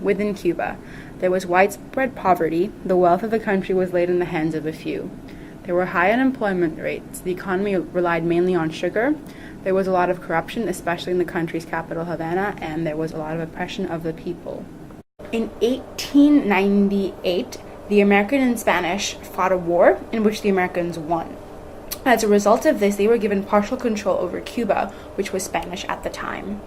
Within Cuba, there was widespread poverty. The wealth of the country was laid in the hands of a few. There were high unemployment rates. The economy relied mainly on sugar. There was a lot of corruption, especially in the country's capital, Havana, and there was a lot of oppression of the people. In 1898, the American and Spanish fought a war in which the Americans won. As a result of this, they were given partial control over Cuba, which was Spanish at the time.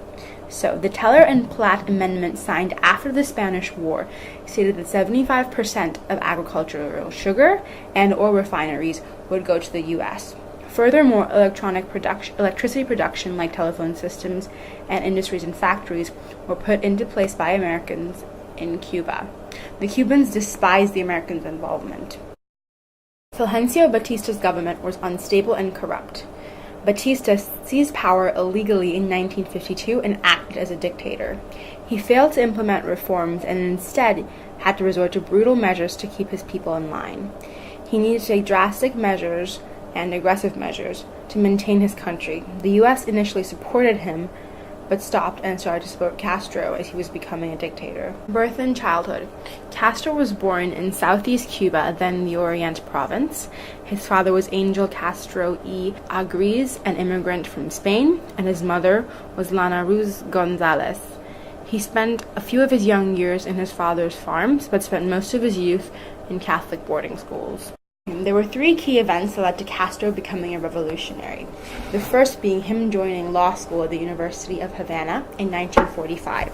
So, the Teller and Platt Amendment signed after the Spanish War stated that 75% of agricultural sugar and oil refineries would go to the U.S. Furthermore, electricity production like telephone systems and industries and factories were put into place by Americans in Cuba. The Cubans despised the Americans' involvement. Fulgencio Batista's government was unstable and corrupt. Batista seized power illegally in 1952 and acted as a dictator. He failed to implement reforms and instead had to resort to brutal measures to keep his people in line. He needed to take drastic measures and aggressive measures to maintain his country. The U.S. initially supported him, but stopped and started to support Castro as he was becoming a dictator. Birth and childhood. Castro was born in southeast Cuba, then the Orient province. His father was Angel Castro y Agriz, an immigrant from Spain, and his mother was Lana Ruz Gonzalez. He spent a few of his young years in his father's farms, but spent most of his youth in Catholic boarding schools. There were three key events that led to Castro becoming a revolutionary. The first being him joining law school at the University of Havana in 1945.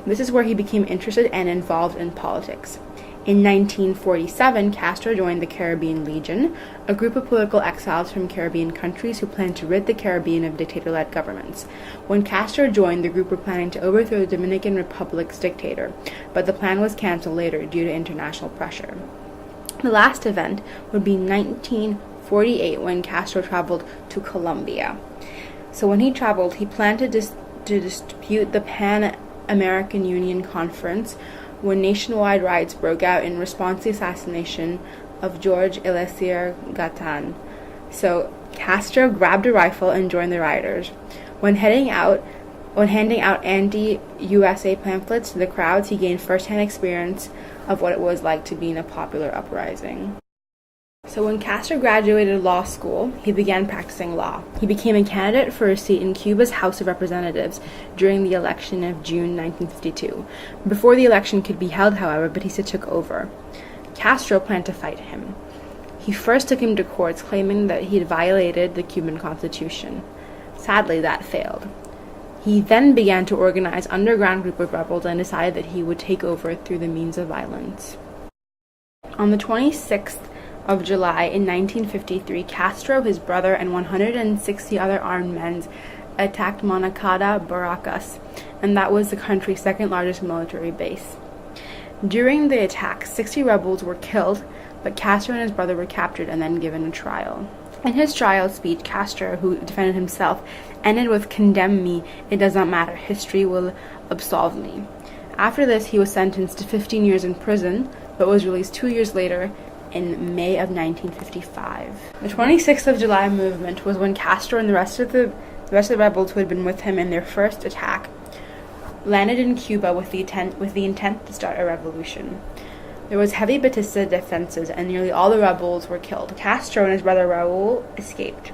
This is where he became interested and involved in politics. In 1947, Castro joined the Caribbean Legion, a group of political exiles from Caribbean countries who planned to rid the Caribbean of dictator-led governments. When Castro joined, the group were planning to overthrow the Dominican Republic's dictator, but the plan was canceled later due to international pressure. The last event would be 1948 when Castro traveled to Colombia. So when he traveled, he planned to dispute the Pan-American Union Conference when nationwide riots broke out in response to the assassination of George Eliezer Gatan. So Castro grabbed a rifle and joined the rioters. When handing out anti-USA pamphlets to the crowds, he gained first-hand experience of what it was like to be in a popular uprising. So when Castro graduated law school, he began practicing law. He became a candidate for a seat in Cuba's House of Representatives during the election of June 1952. Before the election could be held, however, Batista took over. Castro planned to fight him. He first took him to courts, claiming that he had violated the Cuban Constitution. Sadly, that failed. He then began to organize an underground group of rebels and decided that he would take over through the means of violence. On the 26th of July in 1953, Castro, his brother, and 160 other armed men attacked Moncada Barracas, and that was the country's second largest military base. During the attack, 60 rebels were killed, but Castro and his brother were captured and then given a trial. In his trial speech, Castro, who defended himself, ended with "Condemn me, it does not matter, history will absolve me." After this, he was sentenced to 15 years in prison, but was released 2 years later in May of 1955. The 26th of July movement was when Castro and the rest of the rebels who had been with him in their first attack landed in Cuba with the intent to start a revolution. There was heavy Batista defenses, and nearly all the rebels were killed. Castro and his brother Raul escaped.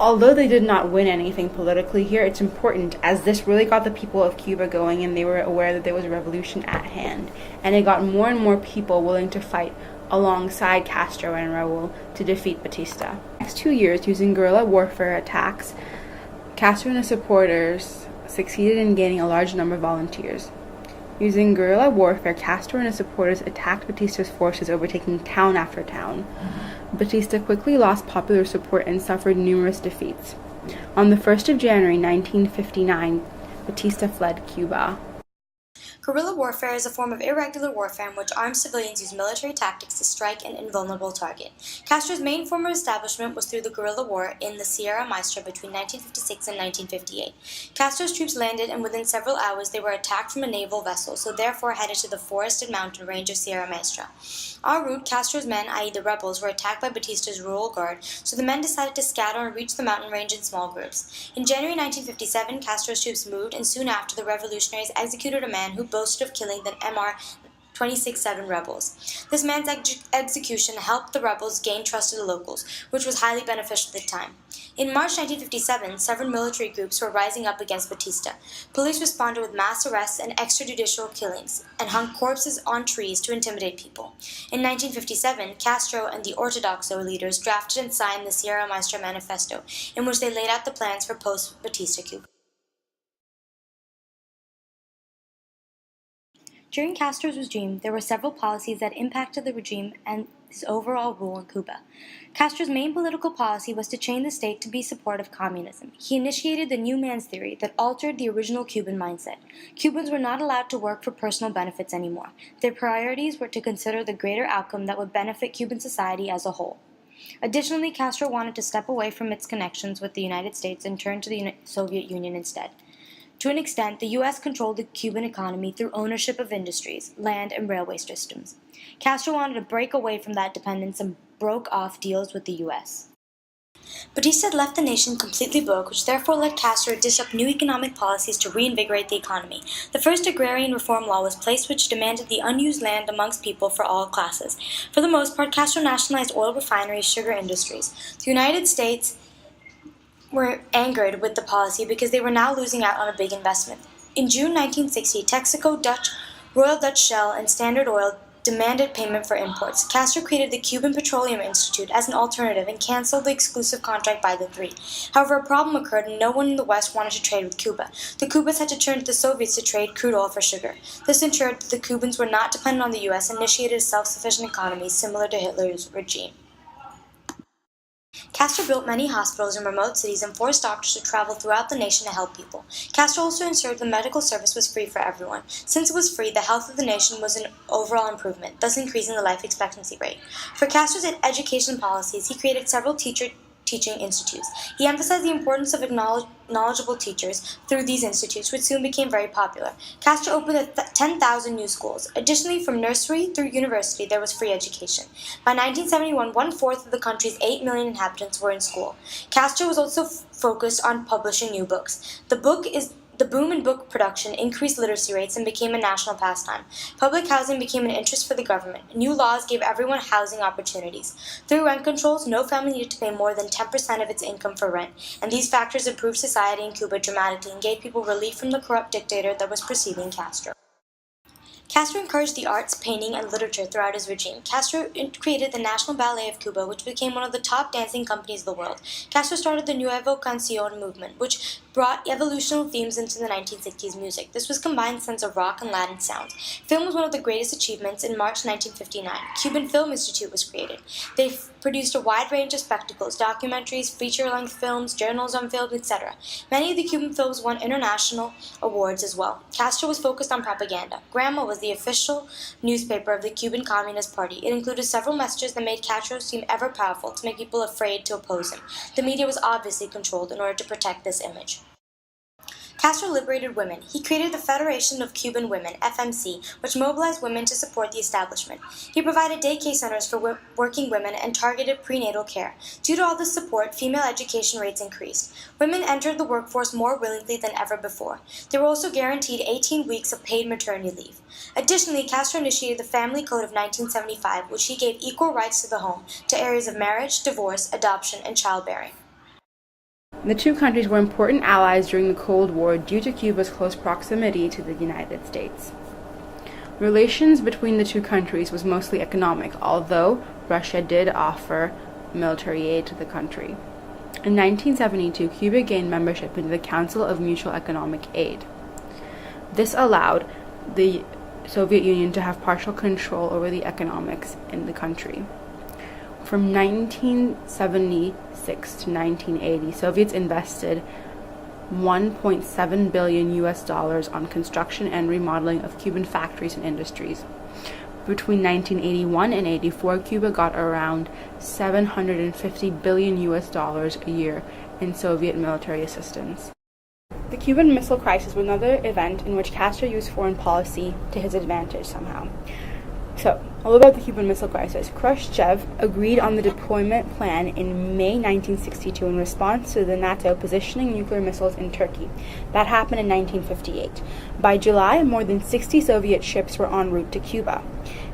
Although they did not win anything politically here, it's important, as this really got the people of Cuba going, and they were aware that there was a revolution at hand. And it got more and more people willing to fight alongside Castro and Raul to defeat Batista. The next 2 years, using guerrilla warfare attacks, Castro and his supporters succeeded in gaining a large number of volunteers. Using guerrilla warfare, Castro and his supporters attacked Batista's forces, overtaking town after town. Batista quickly lost popular support and suffered numerous defeats. On the 1st of January 1959, Batista fled Cuba. Guerrilla warfare is a form of irregular warfare in which armed civilians use military tactics to strike an invulnerable target. Castro's main form of establishment was through the guerrilla war in the Sierra Maestra between 1956 and 1958. Castro's troops landed, and within several hours they were attacked from a naval vessel, so therefore headed to the forested mountain range of Sierra Maestra. En route, Castro's men, i.e. the rebels, were attacked by Batista's rural guard, so the men decided to scatter and reach the mountain range in small groups. In January 1957, Castro's troops moved, and soon after, the revolutionaries executed a man who boasted of killing the MR 26-7 rebels. This man's execution helped the rebels gain trust of the locals, which was highly beneficial at the time. In March 1957, several military groups were rising up against Batista. Police responded with mass arrests and extrajudicial killings, and hung corpses on trees to intimidate people. In 1957, Castro and the Ortodoxo leaders drafted and signed the Sierra Maestra Manifesto, in which they laid out the plans for post-Batista Cuba. During Castro's regime, there were several policies that impacted the regime and his overall rule in Cuba. Castro's main political policy was to change the state to be supportive of communism. He initiated the New Man's Theory that altered the original Cuban mindset. Cubans were not allowed to work for personal benefits anymore. Their priorities were to consider the greater outcome that would benefit Cuban society as a whole. Additionally, Castro wanted to step away from its connections with the United States and turn to the Soviet Union instead. To an extent, the U.S. controlled the Cuban economy through ownership of industries, land, and railway systems. Castro wanted to break away from that dependence and broke off deals with the U.S. Batista had left the nation completely broke, which therefore led Castro to dish up new economic policies to reinvigorate the economy. The first agrarian reform law was placed, which demanded the unused land amongst people for all classes. For the most part, Castro nationalized oil refineries, sugar industries. The United States were angered with the policy because they were now losing out on a big investment. In June 1960, Texaco, Royal Dutch Shell, and Standard Oil demanded payment for imports. Castro created the Cuban Petroleum Institute as an alternative and canceled the exclusive contract by the three. However, a problem occurred and no one in the West wanted to trade with Cuba. The Cubans had to turn to the Soviets to trade crude oil for sugar. This ensured that the Cubans were not dependent on the U.S. and initiated a self-sufficient economy similar to Hitler's regime. Castro built many hospitals in remote cities and forced doctors to travel throughout the nation to help people. Castro also ensured the medical service was free for everyone. Since it was free, the health of the nation was an overall improvement, thus increasing the life expectancy rate. For Castro's education policies, he created several teaching institutes. He emphasized the importance of knowledgeable teachers through these institutes, which soon became very popular. Castro opened 10,000 new schools. Additionally, from nursery through university, there was free education. By 1971, one-fourth of the country's 8 million inhabitants were in school. Castro was also focused on publishing new books. The boom in book production increased literacy rates and became a national pastime. Public housing became an interest for the government. New laws gave everyone housing opportunities. Through rent controls, no family needed to pay more than 10% of its income for rent, and these factors improved society in Cuba dramatically and gave people relief from the corrupt dictator that was preceding Castro. Castro encouraged the arts, painting, and literature throughout his regime. Castro created the National Ballet of Cuba, which became one of the top dancing companies of the world. Castro started the Nuevo Canción movement, which brought evolutional themes into the 1960s music. This was combined sense of rock and Latin sounds. Film was one of the greatest achievements. In March 1959, Cuban Film Institute was created. They produced a wide range of spectacles, documentaries, feature-length films, journals on film, etc. Many of the Cuban films won international awards as well. Castro was focused on propaganda. Grandma was the official newspaper of the Cuban Communist Party. It included several messages that made Castro seem ever powerful, to make people afraid to oppose him. The media was obviously controlled in order to protect this image. Castro liberated women. He created the Federation of Cuban Women, FMC, which mobilized women to support the establishment. He provided daycare centers for working women and targeted prenatal care. Due to all this support, female education rates increased. Women entered the workforce more willingly than ever before. They were also guaranteed 18 weeks of paid maternity leave. Additionally, Castro initiated the Family Code of 1975, which he gave equal rights to the home, to areas of marriage, divorce, adoption, and childbearing. The two countries were important allies during the Cold War due to Cuba's close proximity to the United States. Relations between the two countries was mostly economic, although Russia did offer military aid to the country. In 1972, Cuba gained membership into the Council of Mutual Economic Aid. This allowed the Soviet Union to have partial control over the economics in the country. From 1976 to 1980, Soviets invested $1.7 billion on construction and remodeling of Cuban factories and industries. Between 1981 and 84, Cuba got around $750 billion a year in Soviet military assistance. The Cuban Missile Crisis was another event in which Castro used foreign policy to his advantage somehow. So, All about the Cuban Missile Crisis. Khrushchev agreed on the deployment plan in May 1962 in response to the NATO positioning nuclear missiles in Turkey. That happened in 1958. By July, more than 60 Soviet ships were en route to Cuba.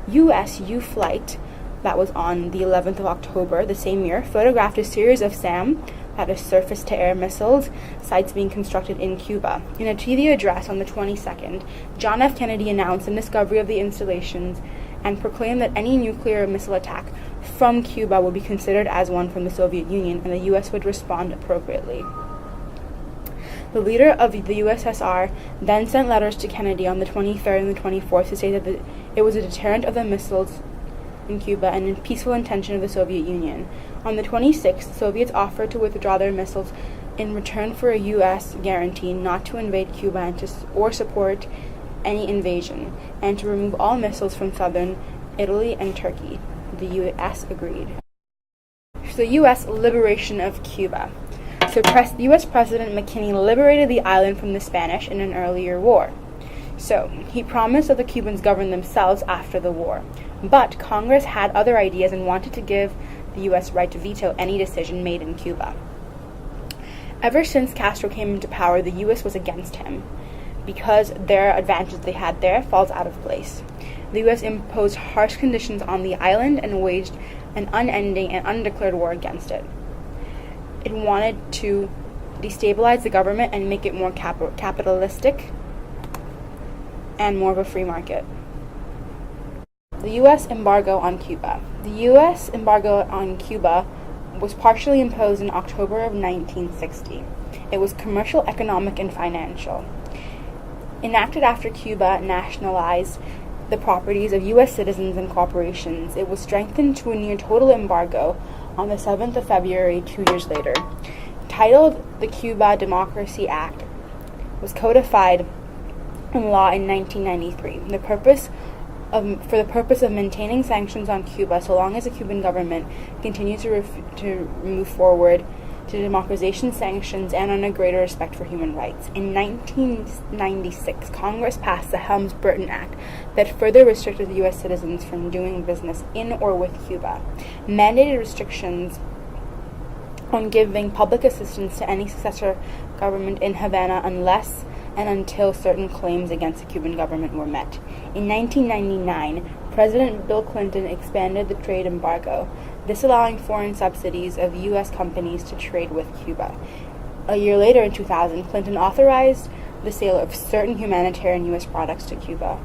U.S. U-Flight, that was on the 11th of October the same year, photographed a series of SAM, that is surface-to-air missiles, sites being constructed in Cuba. In a TV address on the 22nd, John F. Kennedy announced the discovery of the installations and proclaimed that any nuclear missile attack from Cuba would be considered as one from the Soviet Union, and the U.S. would respond appropriately. The leader of the USSR then sent letters to Kennedy on the 23rd and the 24th to say that it was a deterrent of the missiles in Cuba and in peaceful intention of the Soviet Union. On the 26th, the Soviets offered to withdraw their missiles in return for a U.S. guarantee not to invade Cuba and or support any invasion, and to remove all missiles from southern Italy and Turkey. The U.S. agreed. So the U.S. liberation of Cuba. So U.S. President McKinley liberated the island from the Spanish in an earlier war. So he promised that the Cubans govern themselves after the war. But Congress had other ideas and wanted to give the U.S. right to veto any decision made in Cuba. Ever since Castro came into power, the U.S. was against him, because their advantage they had there falls out of place. The U.S. imposed harsh conditions on the island and waged an unending and undeclared war against it. It wanted to destabilize the government and make it more capitalistic and more of a free market. The U.S. embargo on Cuba. The U.S. embargo on Cuba was partially imposed in October of 1960. It was commercial, economic, and financial. Enacted after Cuba nationalized the properties of U.S. citizens and corporations, it was strengthened to a near total embargo on the 7th of February 2 years later. Titled the Cuba Democracy Act, was codified in law in 1993. For the purpose of maintaining sanctions on Cuba so long as the Cuban government continues to move forward to democratization sanctions and on a greater respect for human rights. In 1996, Congress passed the Helms-Burton Act that further restricted the U.S. citizens from doing business in or with Cuba, mandated restrictions on giving public assistance to any successor government in Havana unless and until certain claims against the Cuban government were met. In 1999, President Bill Clinton expanded the trade embargo, disallowing foreign subsidies of U.S. companies to trade with Cuba. A year later, in 2000, Clinton authorized the sale of certain humanitarian U.S. products to Cuba.